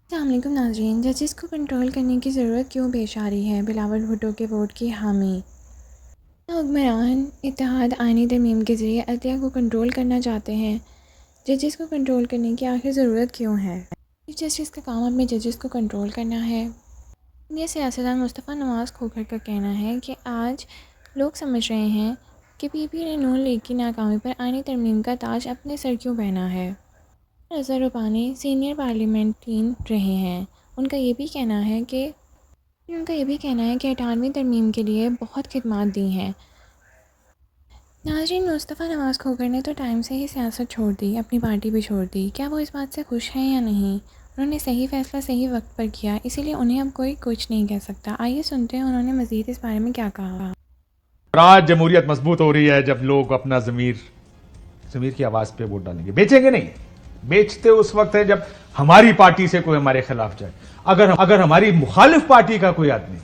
अस्सलामुअलैकुम नाज़रीन। जजेस को कंट्रोल करने की ज़रूरत क्यों पेश आ रही है? बिलावल भुट्टो के वोट की हामी। हुक्मरान इत्तेहाद आईनी तरमीम के ज़रिए अदलिया को कंट्रोल करना चाहते हैं। जजेस को कंट्रोल करने की आखिर ज़रूरत क्यों है? चीफ जस्टिस का काम अपने जजेस को कंट्रोल करना है। ये सियासतदान मुस्तफ़ा नवाज़ खोखर का कहना है कि आज लोग समझ रहे हैं कि पीपी ने नून लीग की नाकामी पर आईनी तरमीम का ताज अपने सर क्यों पहना है। रज़ा रुपानी सीनियर पार्लियामेंटेरियन रहे हैं। उनका ये भी कहना है कि 98वीं तरमीम के लिए बहुत खिदमत दी हैं। नाज़रीन, मुस्तफ़ा नवाज़ खोखर ने तो टाइम से ही सियासत छोड़ दी, अपनी पार्टी भी छोड़ दी। क्या वो इस बात से खुश हैं या नहीं? उन्होंने सही फ़ैसला सही वक्त पर किया, इसीलिए उन्हें अब कोई कुछ नहीं कह सकता। आइए सुनते हैं उन्होंने मज़ीद इस बारे में क्या कहा। आज जमहूरियत मजबूत हो रही है जब लोग अपना ज़मीर की आवाज़ पे वोट डालेंगे। बेचेंगे नहीं, बेचते उस वक्त है जब हमारी पार्टी से कोई हमारे खिलाफ जाए। अगर हमारी मुखालिफ पार्टी का कोई आदमी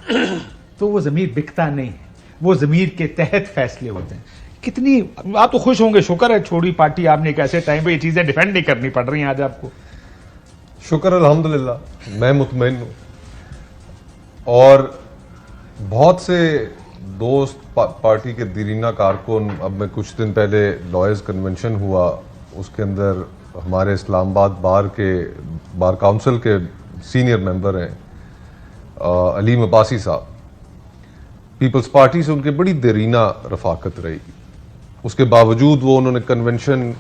तो वो ज़मीर बिकता नहीं है, वो ज़मीर के तहत फैसले होते हैं। कितनी आप तो खुश होंगे, शुक्र है छोड़ी पार्टी आपने एक ऐसे टाइम पे ये चीज़ें डिफेंड नहीं करनी पड़ रही हैं आज आपको। शुक्र अल्हम्दुलिल्लाह, मैं मुतमईन हूँ। और बहुत से दोस्त पार्टी के दीरीना कारकुन, अब मैं कुछ दिन पहले लॉयर्स कन्वेंशन हुआ, उसके अंदर हमारे इस्लामाबाद बार काउंसिल के सीनियर मेंबर हैं अलीम अब्बासी साहब। पीपल्स पार्टी से उनके बड़ी देरीना रफाकत रही, उसके बावजूद वो उन्होंने कन्वेंशन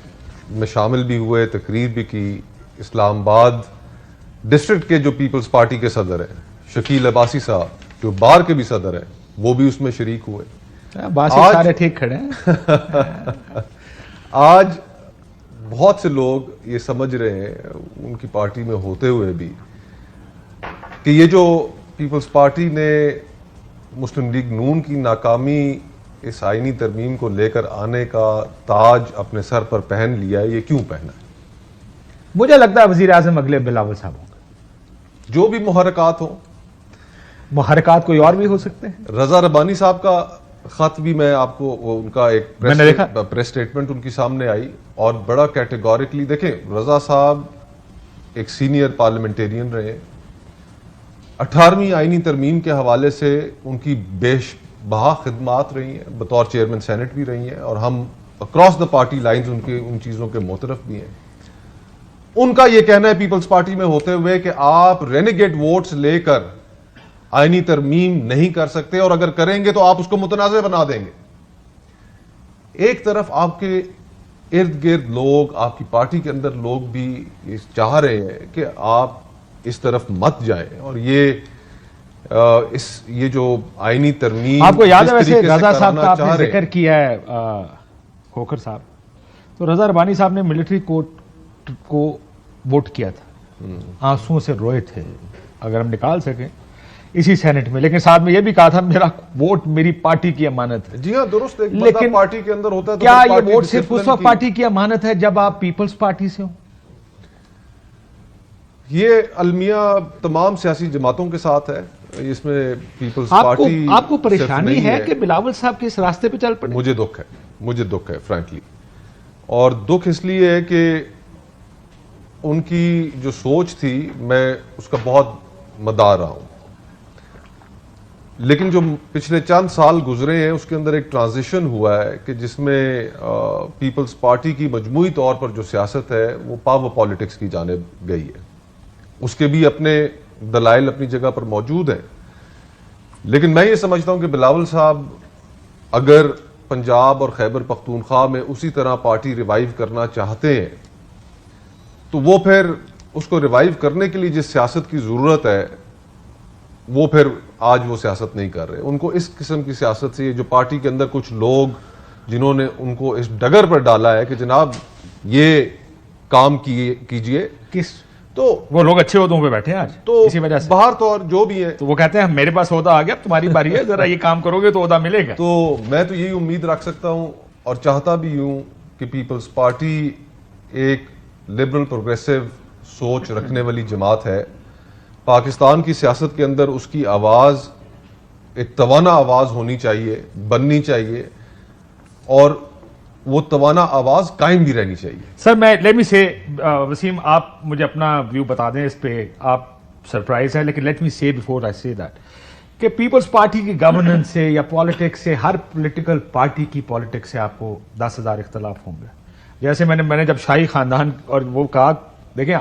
में शामिल भी हुए, तकरीर भी की। इस्लामाबाद डिस्ट्रिक्ट के जो पीपल्स पार्टी के सदर हैं शकील अब्बासी साहब, जो बार के भी सदर हैं, वो भी उसमें शरीक हुए। आज सारे ठीक खड़े हैं। आज बहुत से लोग ये समझ रहे हैं, उनकी पार्टी में होते हुए भी, कि ये जो पीपल्स पार्टी ने मुस्लिम लीग नून की नाकामी इस आईनी तरमीम को लेकर आने का ताज अपने सर पर पहन लिया है, ये क्यों पहना है? मुझे लगता है वजीर आजम अगले बिलावल साहब होंगे। जो भी मुहर्रकात हो, मुहर्रकात कोई और भी हो सकते हैं। रजा रबानी साहब का खत भी मैं आपको, उनका एक प्रेस स्टेटमेंट उनकी सामने आई और बड़ा कैटेगोरिकली देखें, रजा साहब एक सीनियर पार्लियामेंटेरियन रहे, 18वीं आईनी तरमीम के हवाले से उनकी बेशबहा खिदमात रही हैं, बतौर चेयरमैन सेनेट भी रही हैं, और हम अक्रॉस द पार्टी लाइंस उन चीज़ों के मोतरफ भी हैं। उनका यह कहना है पीपल्स पार्टी में होते हुए कि आप रेनेगेट वोट्स लेकर आईनी तरमीम नहीं कर सकते, और अगर करेंगे तो आप उसको मुतनाज़ बना देंगे। एक तरफ आपके इर्द गिर्द लोग, आपकी पार्टी के अंदर लोग भी चाह रहे हैं कि आप इस तरफ मत जाएं, और ये जो आईनी तरमीम, आपको याद है वैसे रजा साहब का आपने जिक्र किया है खोखर साहब, तो रजा रबानी साहब ने मिलिट्री कोर्ट को वोट किया था, आंसुओं से रोए थे, अगर हम निकाल सकें इसी सेनेट में। लेकिन साथ में यह भी कहा था मेरा वोट मेरी पार्टी की अमानत है। जी हाँ, दुरुस्त। लेकिन पार्टी के अंदर होता है तो क्या ये वोट सिर्फ उस वक्त पार्टी की अमानत है जब आप पीपल्स पार्टी से हो? ये अलमिया तमाम सियासी जमातों के साथ है, इसमें पीपल्स पार्टी आपको परेशानी है कि बिलावल साहब के इस रास्ते पे चल पड़े? मुझे दुख है फ्रैंकली, और दुख इसलिए है कि उनकी जो सोच थी मैं उसका बहुत मदार रहा हूं, लेकिन जो पिछले चंद साल गुजरे हैं उसके अंदर एक ट्रांजिशन हुआ है कि जिसमें पीपल्स पार्टी की मजमूई तौर पर जो सियासत है वो पावर पॉलिटिक्स की जानिब गई है। उसके भी अपने दलाइल अपनी जगह पर मौजूद हैं, लेकिन मैं ये समझता हूं कि बिलावल साहब अगर पंजाब और खैबर पख्तूनख्वा में उसी तरह पार्टी रिवाइव करना चाहते हैं तो वो फिर उसको रिवाइव करने के लिए जिस सियासत की जरूरत है वो फिर आज वो सियासत नहीं कर रहे। उनको इस किस्म की सियासत से, जो पार्टी के अंदर कुछ लोग जिन्होंने उनको इस डगर पर डाला है कि जनाब ये काम कीजिए, तो वो लोग अच्छे ओहदों पे बैठे हैं आज, तो इसी वजह से बाहर तो और जो भी है, तो वो कहते हैं मेरे पास ओहदा आ गया, तुम्हारी बारी है, जरा ये काम करोगे तो ओहदा मिलेगा। तो मैं तो यही उम्मीद रख सकता हूं और चाहता भी हूं कि पीपल्स पार्टी एक लिबरल प्रोग्रेसिव सोच रखने वाली जमात है। पाकिस्तान की सियासत के अंदर उसकी आवाज एक तवाना आवाज होनी चाहिए, बननी चाहिए, और वो तवाना आवाज कायम भी रहनी चाहिए। सर मैं लेट मी से वसीम, आप मुझे अपना व्यू बता दें इस पे, आप सरप्राइज है लेकिन लेट मी से बिफोर आई से दैट कि पीपल्स पार्टी की गवर्नेंस से या पॉलिटिक्स से, हर पॉलिटिकल पार्टी की पॉलिटिक्स से आपको 10,000 इख्तलाफ होंगे। जैसे मैंने जब शाही खानदान और वो कहा, देखिए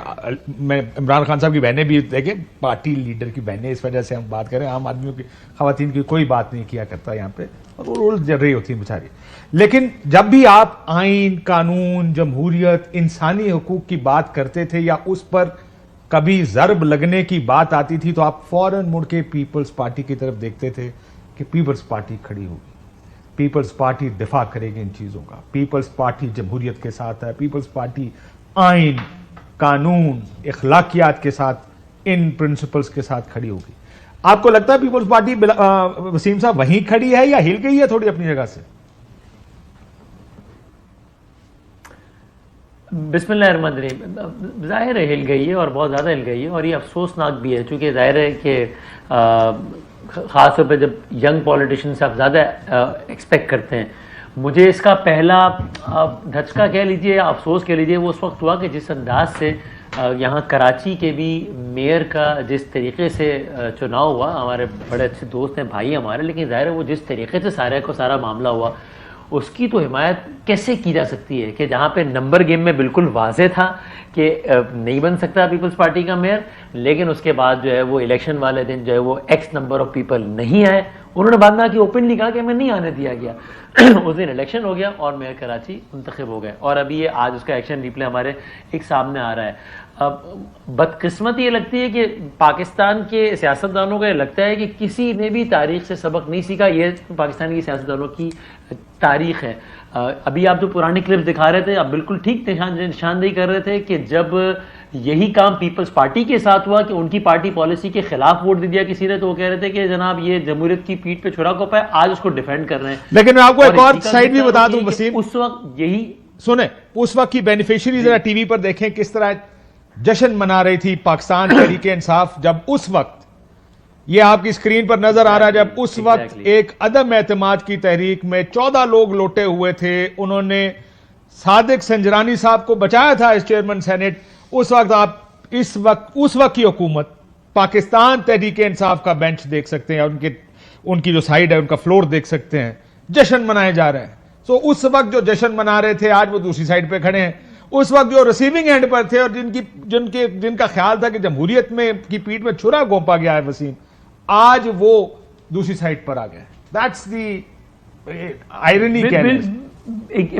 मैं इमरान खान साहब की बहनें भी, देखिए पार्टी लीडर की बहनें, इस वजह से हम बात करें, आम आदमियों की खवातीन की कोई बात नहीं किया करता यहाँ पे, और वो रोल जल रही होती है बेचारी। लेकिन जब भी आप आइन, कानून, जमहूरियत, इंसानी हुकूक की बात करते थे या उस पर कभी ज़र्ब लगने की बात आती थी तो आप फौरन मुड़ के पीपल्स पार्टी की तरफ देखते थे कि पीपल्स पार्टी खड़ी होगी, पीपल्स पार्टी दिफा करेगी इन चीज़ों का, पीपल्स पार्टी जमहूरियत के साथ है, पीपल्स पार्टी आइन, कानून, इखलाकियात के साथ, इन प्रिंसिपल्स के साथ खड़ी होगी। आपको लगता है पीपल्स पार्टी वसीम साहब वहीं खड़ी है या हिल गई है थोड़ी अपनी जगह से? बिस्मिल्लाहिर्रहमानिर्रहीम, ज़ाहिर है हिल गई है और बहुत ज़्यादा हिल गई है, और ये अफसोसनाक भी है, चूँकि ज़ाहिर है कि ख़ास तौर पर जब यंग पॉलिटिशियन से आप ज़्यादा एक्सपेक्ट करते हैं। मुझे इसका पहला धचका कह लीजिए, अफसोस कह लीजिए, वो उस वक्त हुआ कि जिस अंदाज से यहाँ कराची के भी मेयर का जिस तरीके से चुनाव हुआ, हमारे बड़े अच्छे दोस्त हैं, भाई हमारे, लेकिन ज़ाहिर है वो जिस तरीके से सारा मामला हुआ उसकी तो हिमायत कैसे की जा सकती है कि जहाँ पे नंबर गेम में बिल्कुल वाज़े था कि नहीं बन सकता पीपल्स पार्टी का मेयर, लेकिन उसके बाद जो है वो इलेक्शन वाले दिन जो है वो एक्स नंबर ऑफ पीपल नहीं आए। उन्होंने बाद में आके ओपनली कहा कि मैं नहीं आने दिया गया। उस दिन इलेक्शन हो गया और मेयर कराची मुंतखब हो गए, और अभी ये आज उसका एक्शन रिप्ले हमारे एक सामने आ रहा है। अब बदकिस्मती ये लगती है कि पाकिस्तान के सियासतदानों को ये लगता है कि किसी ने भी तारीख से सबक नहीं सीखा। ये पाकिस्तान की सियासतदानों की तारीख है। अभी आप जो पुरानी क्लिप्स दिखा रहे थे, आप बिल्कुल ठीक निशानदेही कर रहे थे कि जब यही काम पीपल्स पार्टी के साथ हुआ कि उनकी पार्टी पॉलिसी के खिलाफ वोट दे दिया किसी ने, तो वो कह रहे थे कि जनाब ये जमहूरियत की पीठ पे छुरा कोपा है, आज उसको डिफेंड कर रहे हैं। लेकिन मैं आपको एक और साइड भी बता दूं वसीम, उस वक्त यही सुने, उस वक्त की बेनिफिशियरी जरा टीवी पर देखें किस तरह जश्न मना रही थी पाकिस्तान तहरीक इंसाफ, जब उस वक्त ये आपकी स्क्रीन पर नजर आ रहा है, जब उस वक्त एक अदम एतमाद की तहरीक में 14 लोग लोटे हुए थे, उन्होंने सादिक संजरानी साहब को बचाया था एज चेयरमैन सेनेट। उस वक्त आप उस वक्त की हुकूमत पाकिस्तान तहरीक इंसाफ का बेंच देख सकते हैं, उनकी जो साइड है उनका फ्लोर देख सकते हैं, जश्न मनाए जा रहे हैं। सो उस वक्त जो जश्न मना रहे थे आज वो दूसरी साइड पे खड़े हैं। उस वक्त जो रिसीविंग एंड पर थे और जिनका ख्याल था कि जमहूरियत में की पीठ में छुरा घोंपा गया है वसीम, आज वो दूसरी साइड पर आ गए। That's the irony.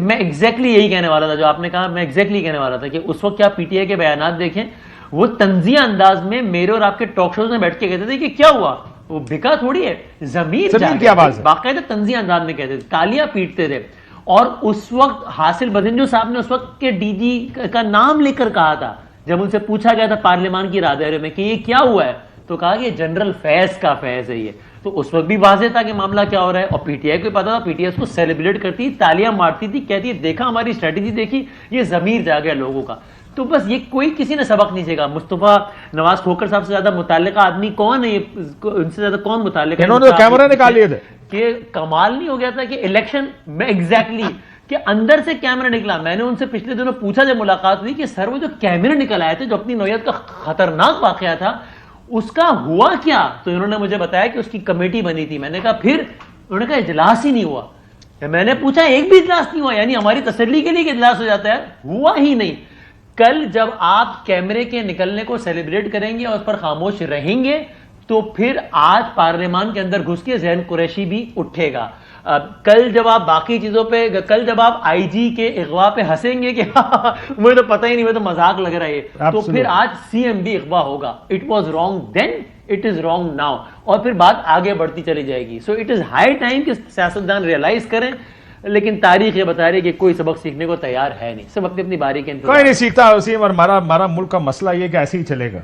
मैं एग्जैक्टली यही कहने वाला था जो आपने कहा, मैं एग्जैक्टली कहने वाला था कि उस वक्त क्या पीटीआई के बयानात देखें, वो तंजिया अंदाज में मेरे और आपके टॉक शोज में बैठ के कहते थे कि क्या हुआ, वो बिका थोड़ी है, जमीर की आवाज है, बाकायदा तंजिया अंदाज में कहते थे, तालियां पीटते थे। और उस वक्त हासिल बदिंजो साहब ने उस वक्त के डीजी का नाम लेकर कहा था, जब उनसे पूछा गया था पार्लियामान की राहदारी में कि ये क्या हुआ है, तो कहा कि जनरल फैज का फैज है ये। तो उस वक्त भी वाज़े था कि मामला क्या हो रहा है, और पीटीआई को पता था, पीटीआई उसको सेलिब्रेट करती, तालियां मारती थी, कहती है देखा हमारी स्ट्रेटेजी देखी, ये जमीर जा गया लोगों का। तो बस ये कोई किसी ने सबक नहीं सीखा। मुस्तफा नवाज खोखर साहब से ज्यादा मुताल्लिका आदमी कौन है, उनसे ज्यादा कौन मुताल्लिका, इन्होंने कैमरा निकाल लिए थे कि कमाल नहीं हो गया था कि इलेक्शन में एग्जैक्टली कि अंदर से कैमरा निकला। मैंने उनसे पिछले दिनों पूछा जब मुलाकात हुई कि सर वो जो कैमरे निकल आए थे, जो अपनी नौयत का खतरनाक वाकया था, उसका हुआ क्या? तो इन्होंने मुझे बताया कि उसकी कमेटी बनी थी। मैंने कहा फिर? उन्होंने कहा इजलास ही नहीं हुआ। मैंने पूछा एक भी इजलास नहीं हुआ, यानी हमारी तसल्ली के लिए कि इजलास हो जाता है, हुआ ही नहीं। कल जब आप कैमरे के निकलने को सेलिब्रेट करेंगे और उस पर खामोश रहेंगे, तो फिर आज पार्लियामान के अंदर घुस के ज़हन कुरैशी भी उठेगा। कल जब आप बाकी चीजों पे, कल जब आप आईजी के इगवा पे हंसेंगे कि मुझे तो पता ही नहीं, मुझे तो मजाक लग रहा है, तो फिर आज सीएम भी इगवा होगा। It was wrong then, it is wrong now, और फिर बात आगे बढ़ती चली जाएगी। So it is high time कि सियासतदान रियलाइज करें, लेकिन तारीख ये बता रही है कि कोई सबक सीखने को तैयार है नहीं, सब अपनी अपनी बारी के कोई नहीं सीखता वसीम, और हमारा मुल्क का मसला ये कि ऐसे ही चलेगा।